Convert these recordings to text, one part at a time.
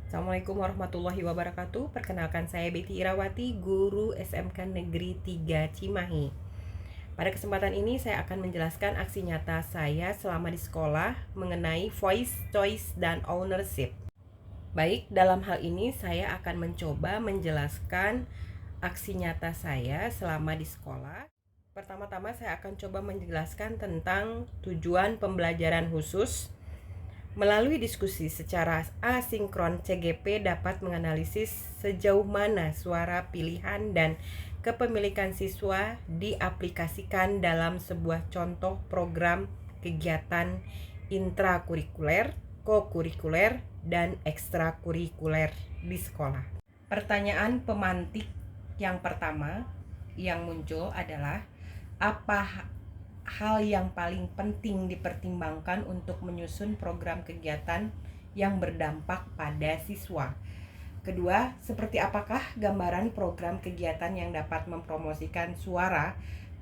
Assalamualaikum warahmatullahi wabarakatuh. Perkenalkan saya Betty Irawati, guru SMK Negeri 3 Cimahi. Pada kesempatan ini saya akan menjelaskan aksi nyata saya selama di sekolah mengenai voice, choice, dan ownership. Baik, dalam hal ini saya akan mencoba menjelaskan aksi nyata saya selama di sekolah. Pertama-tama saya akan coba menjelaskan tentang tujuan pembelajaran khusus. Melalui diskusi secara asinkron, CGP dapat menganalisis sejauh mana suara pilihan dan kepemilikan siswa diaplikasikan dalam sebuah contoh program kegiatan intrakurikuler, kokurikuler, dan ekstrakurikuler di sekolah. Pertanyaan pemantik yang pertama yang muncul adalah, apa hal yang paling penting dipertimbangkan untuk menyusun program kegiatan yang berdampak pada siswa? Kedua, seperti apakah gambaran program kegiatan yang dapat mempromosikan suara,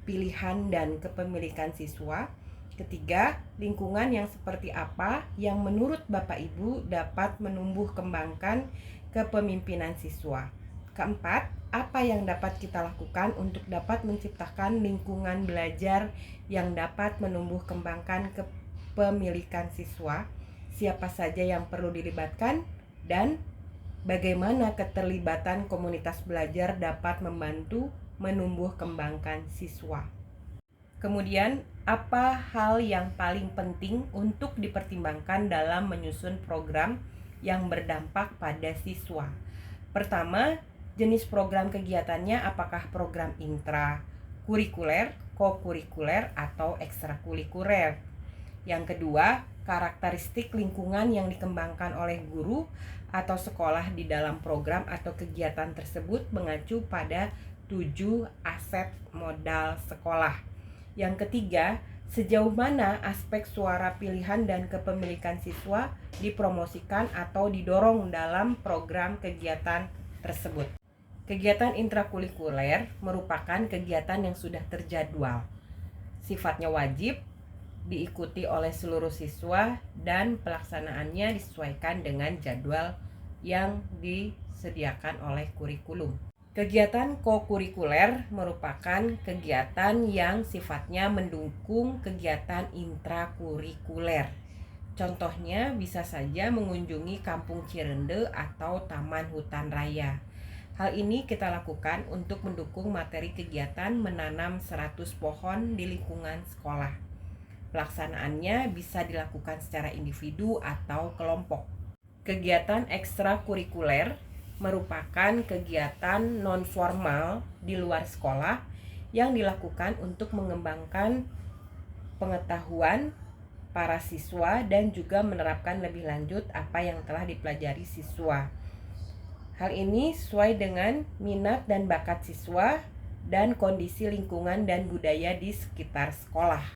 pilihan, dan kepemilikan siswa? Ketiga, lingkungan yang seperti apa yang menurut Bapak Ibu dapat menumbuh kembangkan kepemimpinan siswa? Keempat, apa yang dapat kita lakukan untuk dapat menciptakan lingkungan belajar yang dapat menumbuh kembangkan kepemilikan siswa? Siapa saja yang perlu dilibatkan? Dan bagaimana keterlibatan komunitas belajar dapat membantu menumbuh kembangkan siswa? Kemudian, apa hal yang paling penting untuk dipertimbangkan dalam menyusun program yang berdampak pada siswa? Pertama, jenis program kegiatannya, apakah program intrakurikuler, kokurikuler, atau ekstrakurikuler. Yang kedua, karakteristik lingkungan yang dikembangkan oleh guru atau sekolah di dalam program atau kegiatan tersebut mengacu pada 7 aset modal sekolah. Yang ketiga, sejauh mana aspek suara pilihan dan kepemilikan siswa dipromosikan atau didorong dalam program kegiatan tersebut. Kegiatan intrakurikuler merupakan kegiatan yang sudah terjadwal, sifatnya wajib, diikuti oleh seluruh siswa, dan pelaksanaannya disesuaikan dengan jadwal yang disediakan oleh kurikulum. Kegiatan kokurikuler merupakan kegiatan yang sifatnya mendukung kegiatan intrakurikuler. Contohnya bisa saja mengunjungi Kampung Cirende atau Taman Hutan Raya. Hal ini kita lakukan untuk mendukung materi kegiatan menanam 100 pohon di lingkungan sekolah. Pelaksanaannya bisa dilakukan secara individu atau kelompok. Kegiatan ekstrakurikuler merupakan kegiatan non-formal di luar sekolah yang dilakukan untuk mengembangkan pengetahuan para siswa dan juga menerapkan lebih lanjut apa yang telah dipelajari siswa. Hal ini sesuai dengan minat dan bakat siswa dan kondisi lingkungan dan budaya di sekitar sekolah.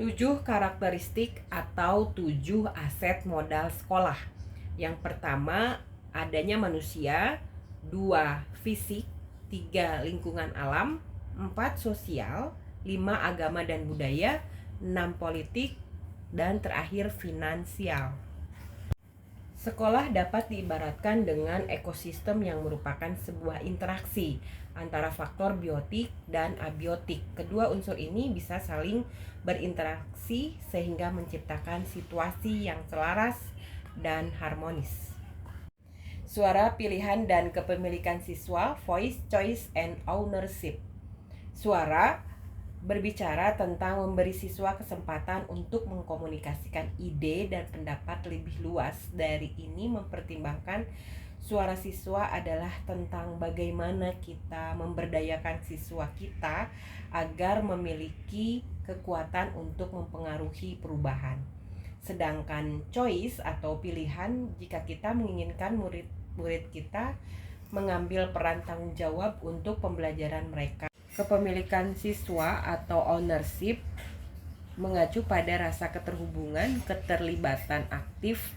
7 karakteristik atau 7 aset modal sekolah. Yang pertama, adanya manusia. 2, fisik. 3, lingkungan alam. 4, sosial. 5, agama dan budaya. 6, politik. Dan terakhir, finansial. Sekolah dapat diibaratkan dengan ekosistem yang merupakan sebuah interaksi antara faktor biotik dan abiotik. Kedua unsur ini bisa saling berinteraksi sehingga menciptakan situasi yang selaras dan harmonis. Suara pilihan dan kepemilikan siswa, voice, choice, and ownership. Suara berbicara tentang memberi siswa kesempatan untuk mengkomunikasikan ide dan pendapat lebih luas. Dari ini mempertimbangkan suara siswa adalah tentang bagaimana kita memberdayakan siswa kita agar memiliki kekuatan untuk mempengaruhi perubahan. Sedangkan choice atau pilihan, jika kita menginginkan murid-murid kita mengambil peran tanggung jawab untuk pembelajaran mereka. Kepemilikan siswa atau ownership mengacu pada rasa keterhubungan, keterlibatan aktif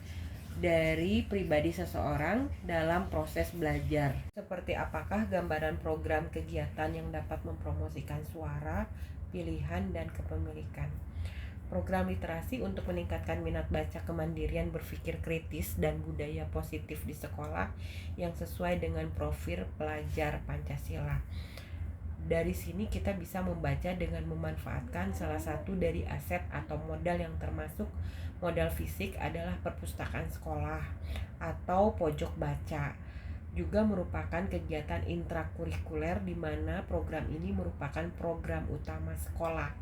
dari pribadi seseorang dalam proses belajar. Seperti apakah gambaran program kegiatan yang dapat mempromosikan suara, pilihan, dan kepemilikan? Program literasi untuk meningkatkan minat baca, kemandirian berpikir kritis, dan budaya positif di sekolah yang sesuai dengan profil pelajar Pancasila. Dari sini kita bisa membaca dengan memanfaatkan salah satu dari aset atau modal yang termasuk modal fisik adalah perpustakaan sekolah atau pojok baca. Juga merupakan kegiatan intrakurikuler di mana program ini merupakan program utama sekolah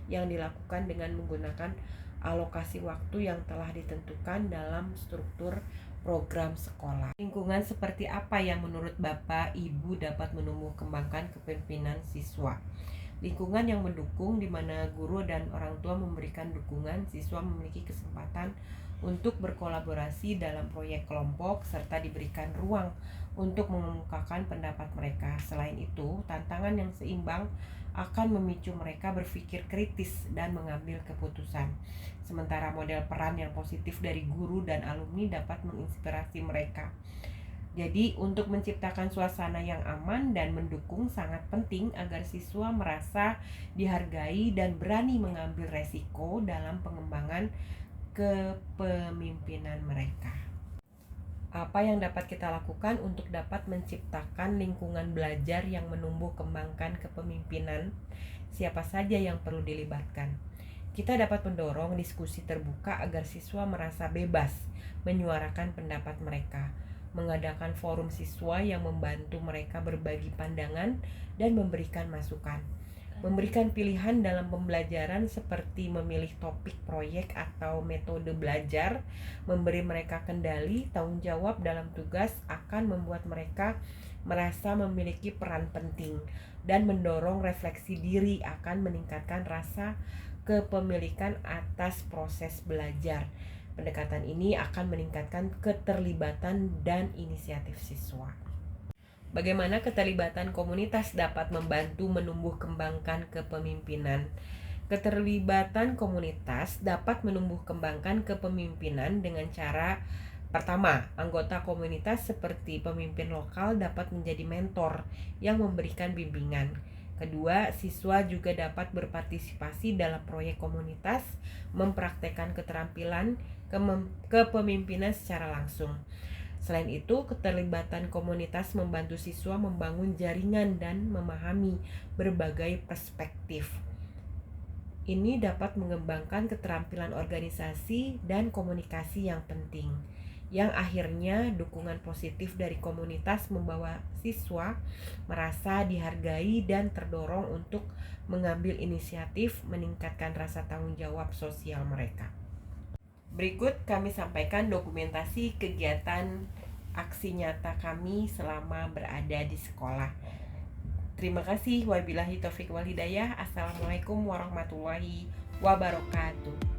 yang dilakukan dengan menggunakan alokasi waktu yang telah ditentukan dalam struktur program sekolah. Lingkungan seperti apa yang menurut Bapak, Ibu dapat menumbuh kembangkan kepemimpinan siswa? Lingkungan yang mendukung di mana guru dan orang tua memberikan dukungan, siswa memiliki kesempatan untuk berkolaborasi dalam proyek kelompok serta diberikan ruang untuk mengemukakan pendapat mereka. Selain itu, tantangan yang seimbang akan memicu mereka berpikir kritis dan mengambil keputusan. Sementara model peran yang positif dari guru dan alumni dapat menginspirasi mereka. Jadi, untuk menciptakan suasana yang aman dan mendukung sangat penting agar siswa merasa dihargai dan berani mengambil resiko dalam pengembangan kepemimpinan mereka. Apa yang dapat kita lakukan untuk dapat menciptakan lingkungan belajar yang menumbuh kembangkan kepemimpinan? Siapa saja yang perlu dilibatkan? Kita dapat mendorong diskusi terbuka agar siswa merasa bebas menyuarakan pendapat mereka, mengadakan forum siswa yang membantu mereka berbagi pandangan dan memberikan masukan, memberikan pilihan dalam pembelajaran seperti memilih topik proyek atau metode belajar, memberi mereka kendali, tanggung jawab dalam tugas akan membuat mereka merasa memiliki peran penting dan mendorong refleksi diri akan meningkatkan rasa kepemilikan atas proses belajar. Pendekatan ini akan meningkatkan keterlibatan dan inisiatif siswa. Bagaimana keterlibatan komunitas dapat membantu menumbuh kembangkan kepemimpinan? Keterlibatan komunitas dapat menumbuh kembangkan kepemimpinan dengan cara pertama, anggota komunitas seperti pemimpin lokal dapat menjadi mentor yang memberikan bimbingan. Kedua, siswa juga dapat berpartisipasi dalam proyek komunitas, mempraktekkan keterampilan kepemimpinan secara langsung. Selain itu, keterlibatan komunitas membantu siswa membangun jaringan dan memahami berbagai perspektif. Ini dapat mengembangkan keterampilan organisasi dan komunikasi yang penting, yang akhirnya dukungan positif dari komunitas membawa siswa merasa dihargai dan terdorong untuk mengambil inisiatif, meningkatkan rasa tanggung jawab sosial mereka. Berikut kami sampaikan dokumentasi kegiatan aksi nyata kami selama berada di sekolah. Terima kasih. Wabillahi taufiq wal hidayah. Assalamualaikum warahmatullahi wabarakatuh.